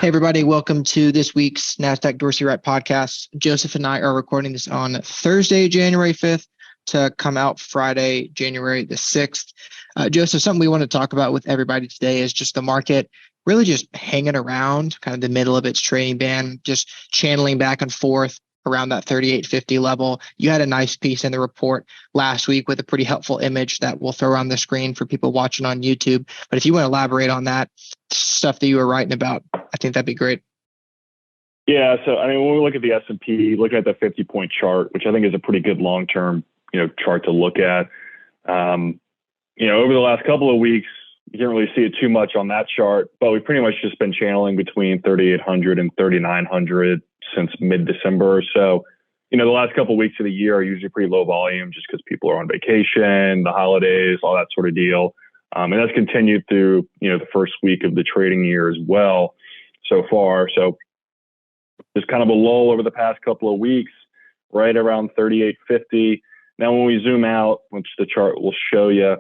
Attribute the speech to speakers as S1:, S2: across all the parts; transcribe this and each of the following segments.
S1: Hey, everybody. Welcome to this week's Nasdaq Dorsey Wright podcast. Joseph and I are recording this on Thursday, January 5th to come out Friday, January the 6th. Joseph, something we want to talk about with everybody today is just the market really just hanging around kind of the middle of its trading band, just channeling back and forth around that 38.50 level. You had a nice piece in the report last week with a pretty helpful image that we'll throw on the screen for people watching on YouTube. But if you want to elaborate on that stuff that you were writing about, I think that'd be great.
S2: Yeah. So, I mean, when we look at the S&P, looking at the 50-point chart, which I think is a pretty good long-term, chart to look at, over the last couple of weeks, you can't really see it too much on that chart, but we've pretty much just been channeling between 3,800 and 3,900 since mid-December. So, the last couple of weeks of the year are usually pretty low volume just because people are on vacation, the holidays, all that sort of deal. And that's continued through, the first week of the trading year as well so far. So there's kind of a lull over the past couple of weeks, right around 38.50. Now, when we zoom out, which the chart will show you,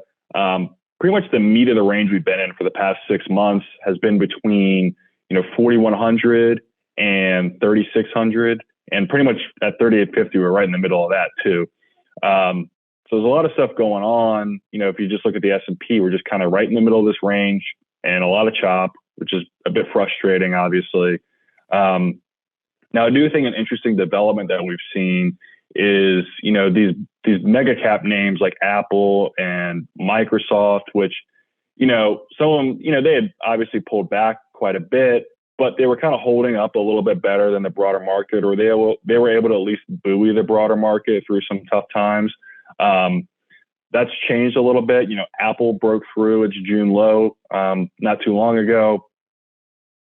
S2: pretty much the meat of the range we've been in for the past 6 months has been between, 4,100 and 3,600. And pretty much at 38.50, we're right in the middle of that too. So there's a lot of stuff going on. If you just look at the S&P, we're just kind of right in the middle of this range and a lot of chop, which is a bit frustrating, obviously. Now, I do think an interesting development that we've seen is, these mega cap names like Apple and Microsoft, which, some of them, they had obviously pulled back quite a bit, but they were kind of holding up a little bit better than the broader market, or they were able to at least buoy the broader market through some tough times. That's changed a little bit. Apple broke through its June low not too long ago.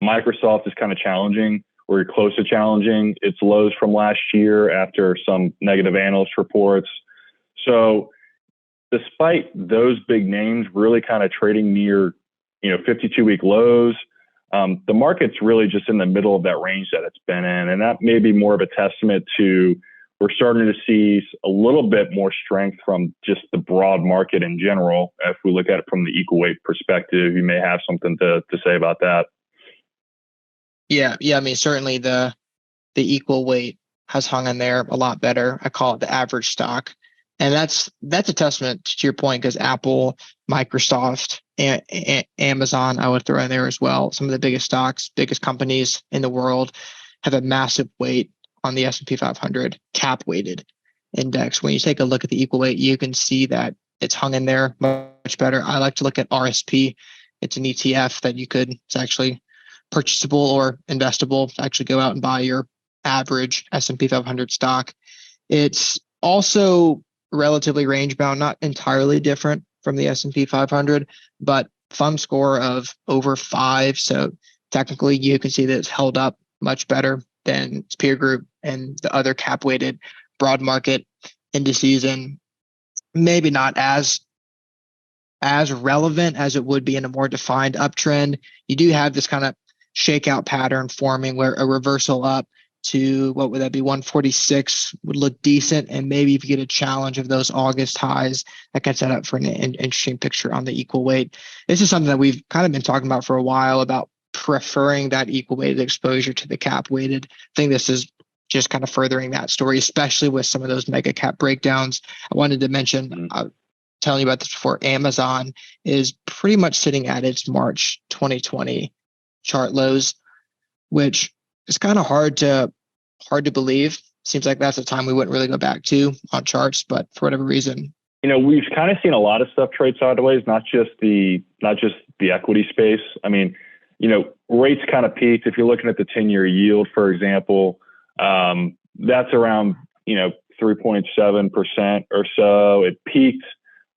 S2: Microsoft is kind of challenging, or close to challenging its lows from last year after some negative analyst reports. So despite those big names really kind of trading near, 52-week lows, the market's really just in the middle of that range that it's been in. And that may be more of a testament to we're starting to see a little bit more strength from just the broad market in general. If we look at it from the equal weight perspective, you may have something to say about that.
S1: Yeah. I mean, certainly the equal weight has hung in there a lot better. I call it the average stock. And that's a testament to your point, because Apple, Microsoft, and Amazon, I would throw in there as well. Some of the biggest stocks, biggest companies in the world have a massive weight on the S&P 500 cap weighted index. When you take a look at the equal weight, you can see that it's hung in there much better. I like to look at RSP. It's an ETF that it's actually purchasable or investable to actually go out and buy your average S&P 500 stock. It's also relatively range bound, not entirely different from the S&P 500, but fund score of over 5. So technically you can see that it's held up much better than its peer group and the other cap weighted broad market indices, and maybe not as relevant as it would be in a more defined uptrend. You do have this kind of shakeout pattern forming where a reversal up to, what would that be, 146 would look decent. And maybe if you get a challenge of those August highs, that can set up for an interesting picture on the equal weight. This is something that we've kind of been talking about for a while, about preferring that equal weighted exposure to the cap weighted. I think this is just kind of furthering that story, especially with some of those mega cap breakdowns. I wanted to mention, telling you about this before, Amazon is pretty much sitting at its March 2020 chart lows, which is kind of hard to believe. Seems like that's a time we wouldn't really go back to on charts, but for whatever reason.
S2: We've kind of seen a lot of stuff trade sideways, not just the equity space. I mean, rates kind of peaked. If you're looking at the 10-year yield, for example, that's around, 3.7% or so. It peaked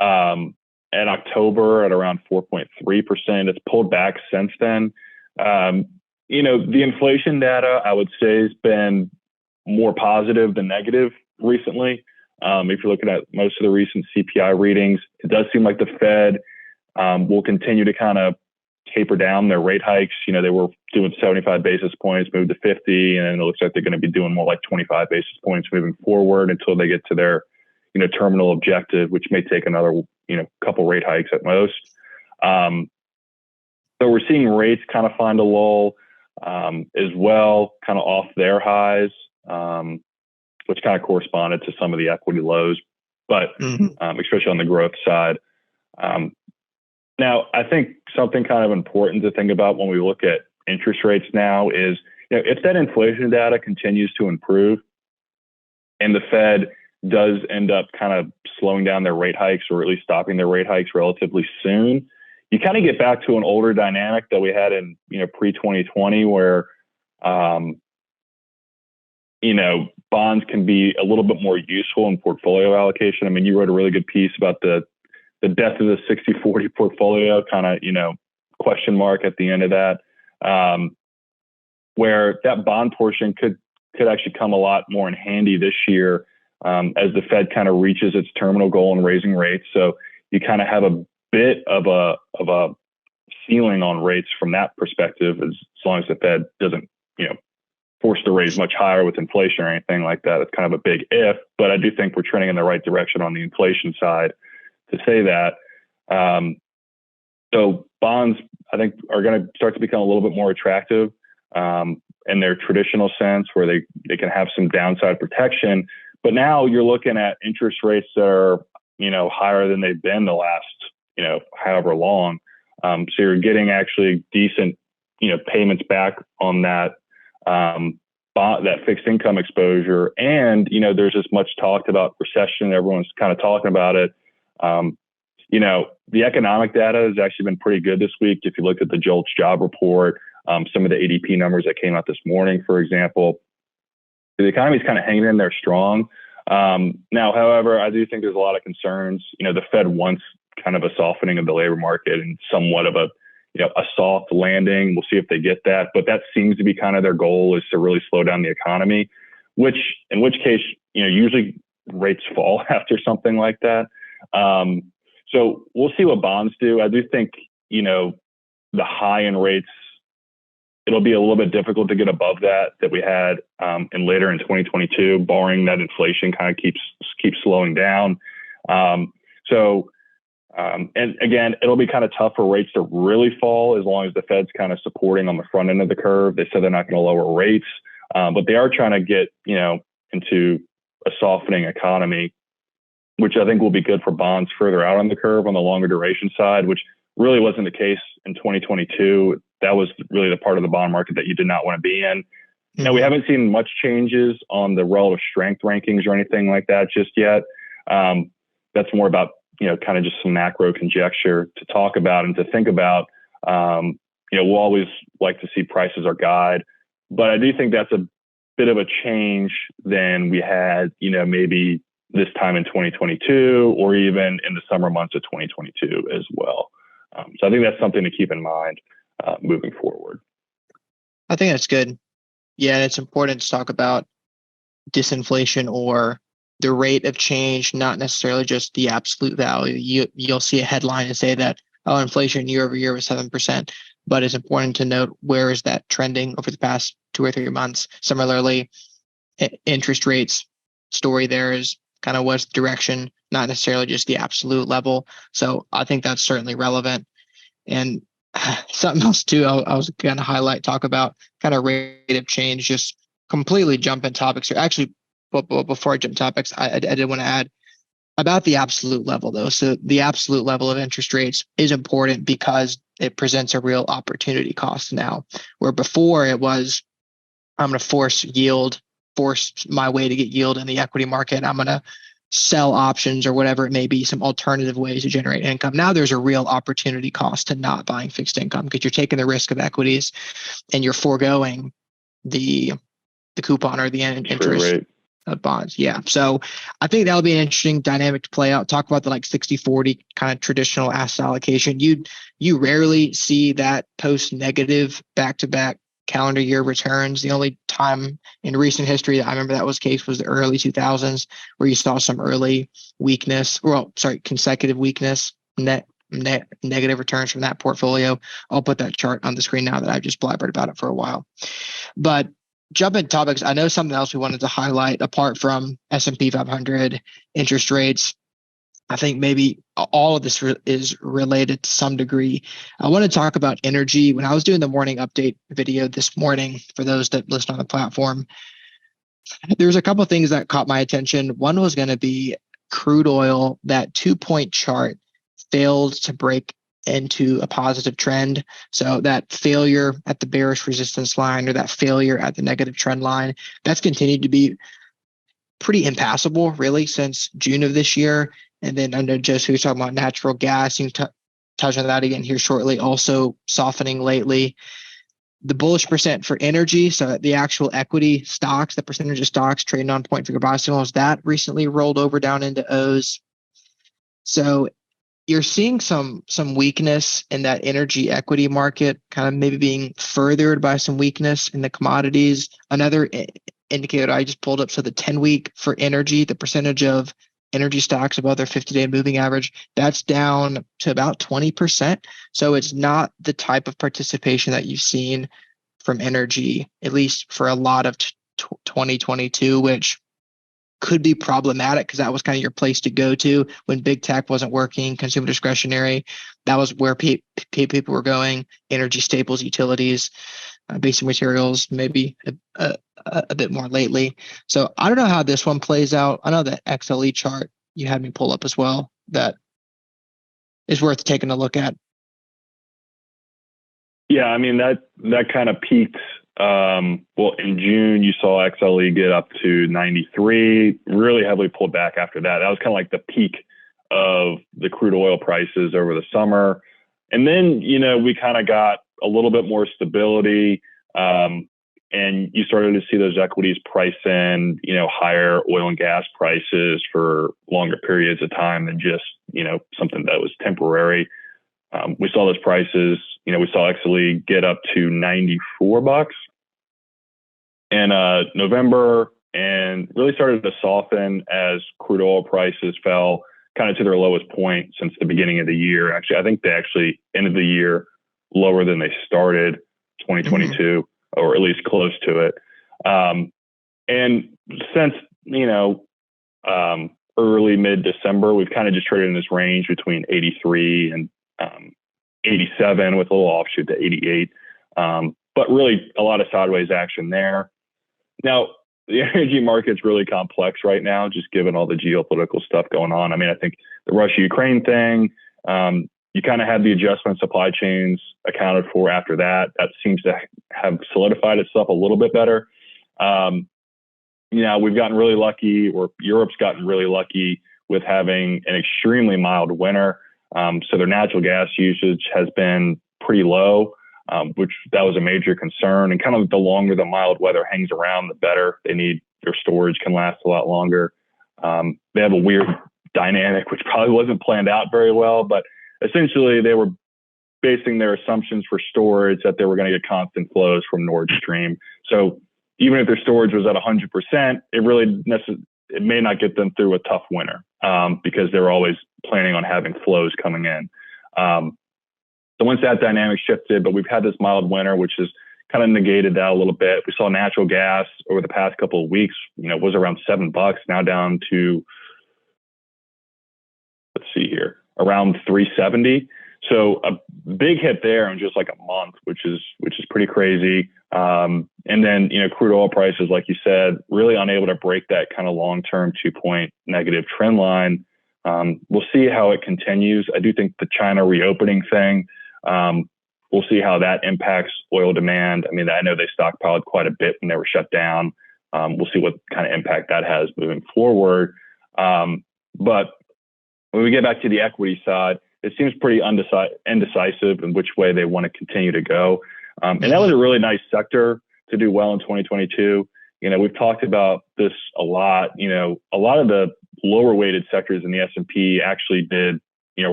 S2: in October at around 4.3%. It's pulled back since then. The inflation data, I would say, has been more positive than negative recently. If you're looking at most of the recent CPI readings, it does seem like the Fed will continue to kind of taper down their rate hikes. They were doing 75 basis points, moved to 50, and it looks like they're going to be doing more like 25 basis points moving forward until they get to their, terminal objective, which may take another, couple rate hikes at most. So we're seeing rates kind of find a lull. as well, kind of off their highs, which kind of corresponded to some of the equity lows, but especially on the growth side. Now, I think something kind of important to think about when we look at interest rates now is, if that inflation data continues to improve and the Fed does end up kind of slowing down their rate hikes, or at least stopping their rate hikes relatively soon, you kind of get back to an older dynamic that we had in, pre-2020, where, bonds can be a little bit more useful in portfolio allocation. I mean, you wrote a really good piece about the death of the 60-40 portfolio, kind of, question mark at the end of that, where that bond portion could actually come a lot more in handy this year, as the Fed kind of reaches its terminal goal in raising rates. So you kind of have a bit of a ceiling on rates from that perspective, as long as the Fed doesn't, force to raise much higher with inflation or anything like that. It's kind of a big if, but I do think we're trending in the right direction on the inflation side to say that. So bonds, I think, are going to start to become a little bit more attractive in their traditional sense, where they can have some downside protection. But now you're looking at interest rates that are, higher than they've been the last, however long. So you're getting actually decent, payments back on that, that fixed income exposure. And, there's this much talked about recession. Everyone's kind of talking about it. The economic data has actually been pretty good this week. If you look at the JOLTS job report, some of the ADP numbers that came out this morning, for example, the economy is kind of hanging in there strong. Now, however, I do think there's a lot of concerns. The Fed wants kind of a softening of the labor market and somewhat of a soft landing. We'll see if they get that, but that seems to be kind of their goal, is to really slow down the economy, in which case, usually rates fall after something like that. So we'll see what bonds do. I do think, the high in rates, it'll be a little bit difficult to get above that we had in later in 2022, barring that inflation kind of keeps slowing down. And again, it'll be kind of tough for rates to really fall as long as the Fed's kind of supporting on the front end of the curve. They said they're not going to lower rates, but they are trying to get, into a softening economy, which I think will be good for bonds further out on the curve on the longer duration side, which really wasn't the case in 2022. That was really the part of the bond market that you did not want to be in. Mm-hmm. Now, we haven't seen much changes on the relative strength rankings or anything like that just yet. That's more about, kind of just some macro conjecture to talk about and to think about. We'll always like to see price as our guide, but I do think that's a bit of a change than we had, maybe this time in 2022 or even in the summer months of 2022 as well. So I think that's something to keep in mind moving forward.
S1: I think that's good. Yeah, and it's important to talk about disinflation, or the rate of change, not necessarily just the absolute value. You'll see a headline and say that, inflation year over year was 7%, but it's important to note where is that trending over the past 2 or 3 months. Similarly, interest rates story there is kind of what's the direction, not necessarily just the absolute level. So I think that's certainly relevant. And something else too, I was going to talk about kind of rate of change, just completely jumping topics here. Actually, but before I jump topics, I did want to add about the absolute level though. So the absolute level of interest rates is important because it presents a real opportunity cost now, where before it was, I'm going to force my way to get yield in the equity market. I'm going to sell options or whatever it may be, some alternative ways to generate income. Now there's a real opportunity cost to not buying fixed income because you're taking the risk of equities and you're foregoing the coupon or the interest of bonds. Yeah. So I think that'll be an interesting dynamic to play out. Talk about the 60-40 kind of traditional asset allocation. You rarely see that post negative back-to-back calendar year returns. The only time in recent history that I remember that was the case was the early 2000s, where you saw some early weakness, consecutive weakness, negative returns from that portfolio. I'll put that chart on the screen now that I've just blabbered about it for a while. But jumping topics, I know something else we wanted to highlight apart from S&P 500 interest rates. I think maybe all of this is related to some degree. I want to talk about energy. When I was doing the morning update video this morning, for those that listen on the platform, there's a couple of things that caught my attention. One was going to be crude oil. That 2-point chart failed to break into a positive trend. So that failure at the bearish resistance line, or that failure at the negative trend line, that's continued to be pretty impassable really since June of this year. And then I know Joseph was talking about natural gas. You can touch on that again here shortly. Also softening lately. The bullish percent for energy, so the actual equity stocks, the percentage of stocks trading on point figure buy signals, that recently rolled over down into O's. So you're seeing some weakness in that energy equity market, kind of maybe being furthered by some weakness in the commodities. Another indicator I just pulled up, so the 10-week for energy, the percentage of energy stocks above their 50-day moving average, that's down to about 20%. So it's not the type of participation that you've seen from energy, at least for a lot of 2022, which could be problematic because that was kind of your place to go to when big tech wasn't working, consumer discretionary. That was where people were going, energy staples, utilities, basic materials, maybe a bit more lately. So I don't know how this one plays out. I know that XLE chart you had me pull up as well, that is worth taking a look at.
S2: Yeah, I mean, that kind of peaked. Well, in June, you saw XLE get up to 93, really heavily pulled back after that. That was kind of like the peak of the crude oil prices over the summer. And then, we kind of got a little bit more stability, and you started to see those equities price in, higher oil and gas prices for longer periods of time than just, something that was temporary. We saw those prices, we saw XLE get up to $94 in November, and really started to soften as crude oil prices fell kind of to their lowest point since the beginning of the year. Actually, I think they actually ended the year lower than they started 2022, or at least close to it. And since, early mid-December, we've kind of just traded in this range between 83 and 87 with a little offshoot to 88. But really a lot of sideways action there. Now, the energy market's really complex right now, just given all the geopolitical stuff going on. I mean, I think the Russia-Ukraine thing, you kind of had the adjustment supply chains accounted for after that. That seems to have solidified itself a little bit better. We've gotten really lucky, or Europe's gotten really lucky with having an extremely mild winter. So their natural gas usage has been pretty low, which that was a major concern. And kind of the longer the mild weather hangs around, the better. Their storage can last a lot longer. They have a weird dynamic, which probably wasn't planned out very well, but essentially they were basing their assumptions for storage that they were going to get constant flows from Nord Stream. So even if their storage was at 100%, it may not get them through a tough winter, because they're always planning on having flows coming in. So once that dynamic shifted, but we've had this mild winter, which has kind of negated that a little bit. We saw natural gas over the past couple of weeks, was around $7, now down to, let's see here, around 370. So a big hit there in just like a month, which is pretty crazy. And then, crude oil prices, like you said, really unable to break that kind of long-term 2-point negative trend line. We'll see how it continues. I do think the China reopening thing, we'll see how that impacts oil demand. I mean, I know they stockpiled quite a bit when they were shut down. We'll see what kind of impact that has moving forward. But when we get back to the equity side, it seems pretty indecisive in which way they want to continue to go. And that was a really nice sector to do well in 2022. We've talked about this a lot. A lot of the lower weighted sectors in the S&P actually did,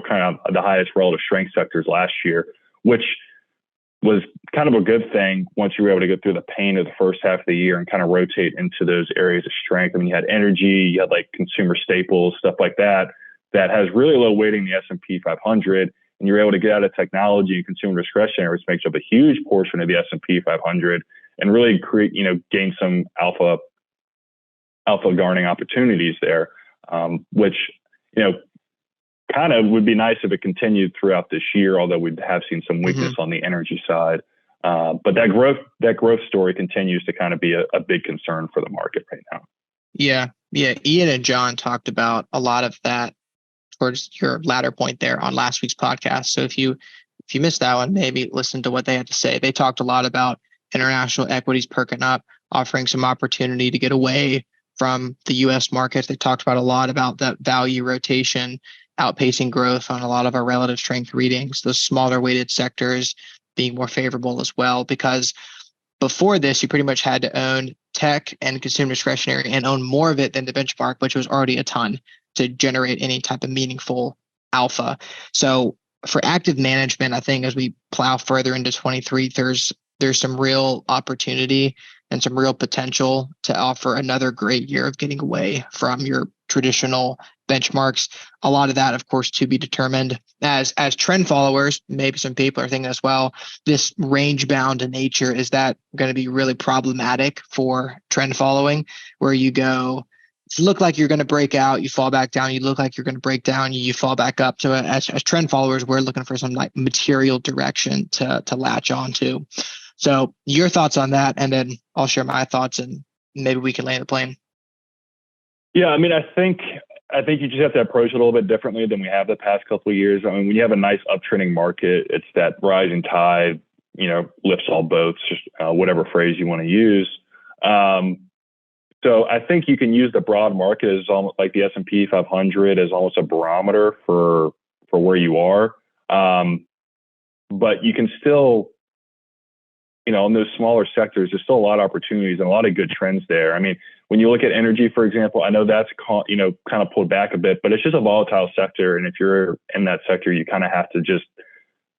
S2: kind of the highest relative strength sectors last year, which was kind of a good thing once you were able to get through the pain of the first half of the year and kind of rotate into those areas of strength. I mean, you had energy, you had like consumer staples, stuff like that has really low weighting in the S&P 500. And you're able to get out of technology and consumer discretionary, which makes up a huge portion of the S&P 500, and really create, gain some alpha garnering opportunities there, which, kind of would be nice if it continued throughout this year, although we have seen some weakness
S1: Mm-hmm.
S2: on the energy side. But that growth story continues to kind of be a big concern for the market right now.
S1: Yeah. Yeah. Ian and John talked about a lot of that towards your latter point there on last week's podcast. So if you missed that one, maybe listen to what they had to say. They talked a lot about international equities perking up, offering some opportunity to get away from the US market. They talked about a lot about that value rotation, outpacing growth on a lot of our relative strength readings, those smaller weighted sectors being more favorable as well, because before this, you pretty much had to own tech and consumer discretionary and own more of it than the benchmark, which was already a ton to generate any type of meaningful alpha. So for active management, I think as we plow further into 23, there's some real opportunity and some real potential to offer another great year of getting away from your traditional benchmarks. A lot of that, of course, to be determined. As trend followers, maybe some people are thinking as well, this range bound nature, is that going to be really problematic for trend following, where you go, you look like you're going to break out, you fall back down, you look like you're going to break down, you fall back up. So as trend followers, we're looking for some like material direction to latch onto. So your thoughts on that, and then I'll share my thoughts, and maybe we can land the plane.
S2: Yeah, I mean, I think you just have to approach it a little bit differently than we have the past couple of years. I mean, when you have a nice uptrending market, it's that rising tide, lifts all boats, just whatever phrase you want to use. So I think you can use the broad market as almost like the S&P 500 as almost a barometer for where you are. But you can still, in those smaller sectors, there's still a lot of opportunities and a lot of good trends there. I mean, when you look at energy, for example, I know that's, kind of pulled back a bit, but it's just a volatile sector. And if you're in that sector, you kind of have to just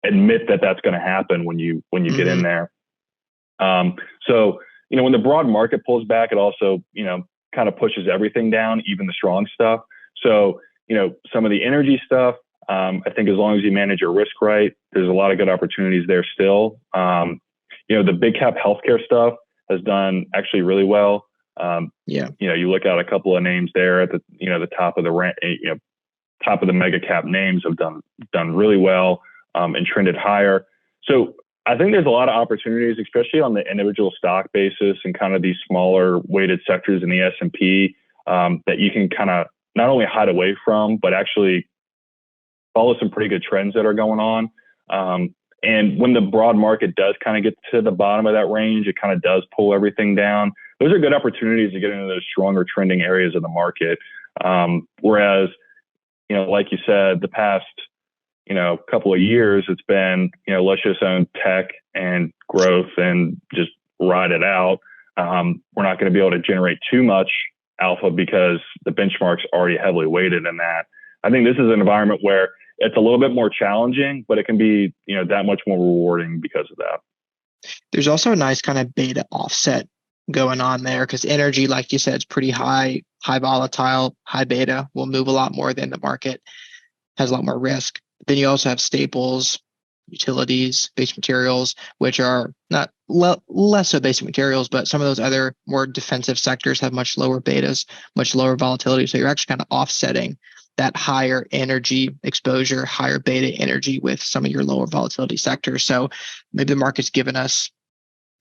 S2: admit that that's going to happen when you get in there. So, when the broad market pulls back, it also, kind of pushes everything down, even the strong stuff. So, some of the energy stuff, I think as long as you manage your risk right, there's a lot of good opportunities there still. The big cap healthcare stuff has done actually really well. You look at a couple of names there at the top of the top of the mega cap names have done really well and trended higher. So I think there's a lot of opportunities, especially on the individual stock basis and kind of these smaller weighted sectors in the S&P that you can kind of not only hide away from, but actually follow some pretty good trends that are going on. And when the broad market does kind of get to the bottom of that range, it kind of does pull everything down. Those are good opportunities to get into those stronger trending areas of the market. Whereas, like you said, the past, couple of years, it's been, let's just own tech and growth and just ride it out. We're not going to be able to generate too much alpha because the benchmark's already heavily weighted in that. I think this is an environment where it's a little bit more challenging, but it can be, that much more rewarding because of that.
S1: There's also a nice kind of beta offset going on there, because energy, like you said, is pretty high volatile, high beta, will move a lot more than the market, has a lot more risk. Then you also have staples, utilities, basic materials, which are not less so basic materials, but some of those other more defensive sectors have much lower betas, much lower volatility. So you're actually kind of offsetting that higher energy exposure, higher beta energy with some of your lower volatility sectors. So maybe the market's given us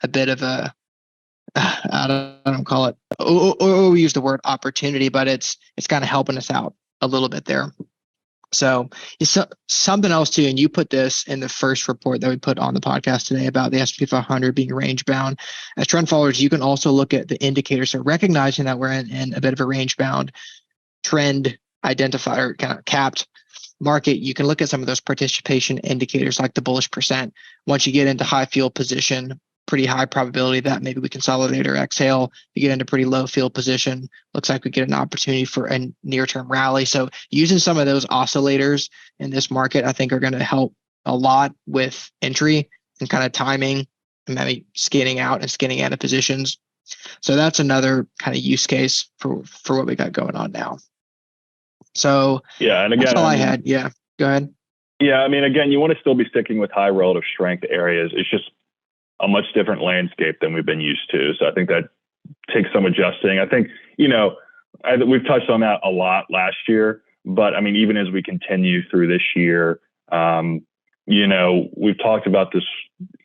S1: a bit of a, I don't call it, we use the word opportunity, but it's kind of helping us out a little bit there. So it's something else too, and you put this in the first report that we put on the podcast today about the S&P 500 being range bound. As trend followers, you can also look at the indicators. So recognizing that we're in a bit of a range bound trend identifier, kind of capped market, you can look at some of those participation indicators like the bullish percent. Once you get into high field position, pretty high probability that maybe we consolidate or exhale. You get into pretty low field position, looks like we get an opportunity for a near-term rally. So using some of those oscillators in this market, I think are going to help a lot with entry and kind of timing and maybe scanning out and scanning out of positions. So that's another kind of use case for what we got going on now. So
S2: yeah, and again,
S1: that's all I had. Yeah, go ahead.
S2: Yeah, I mean, again, you want to still be sticking with high relative strength areas. It's just a much different landscape than we've been used to. So I think that takes some adjusting. I think, we've touched on that a lot last year, But I mean, even as we continue through this year, we've talked about this,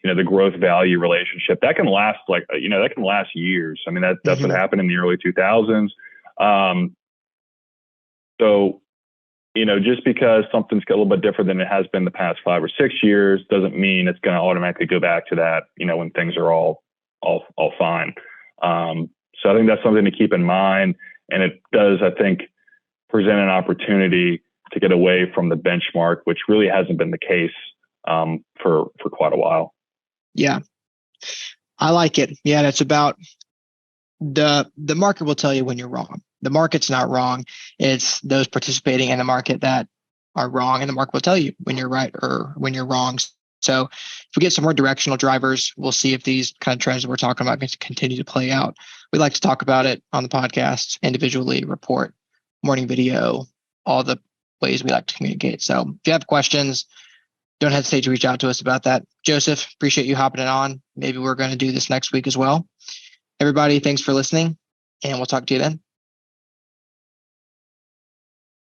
S2: the growth value relationship that can last that can last years. I mean, that's what happened in the early 2000s. So, just because something's a little bit different than it has been the past 5 or 6 years doesn't mean it's going to automatically go back to that, when things are all fine. So I think that's something to keep in mind. And it does, I think, present an opportunity to get away from the benchmark, which really hasn't been the case for quite a while.
S1: Yeah, I like it. Yeah, it's about the market will tell you when you're wrong. The market's not wrong. It's those participating in the market that are wrong, and the market will tell you when you're right or when you're wrong. So if we get some more directional drivers, we'll see if these kind of trends that we're talking about can continue to play out. We like to talk about it on the podcast, individually, report, morning video, all the ways we like to communicate. So if you have questions, don't hesitate to reach out to us about that. Joseph, appreciate you hopping it on. Maybe we're going to do this next week as well. Everybody, thanks for listening, and we'll talk to you then.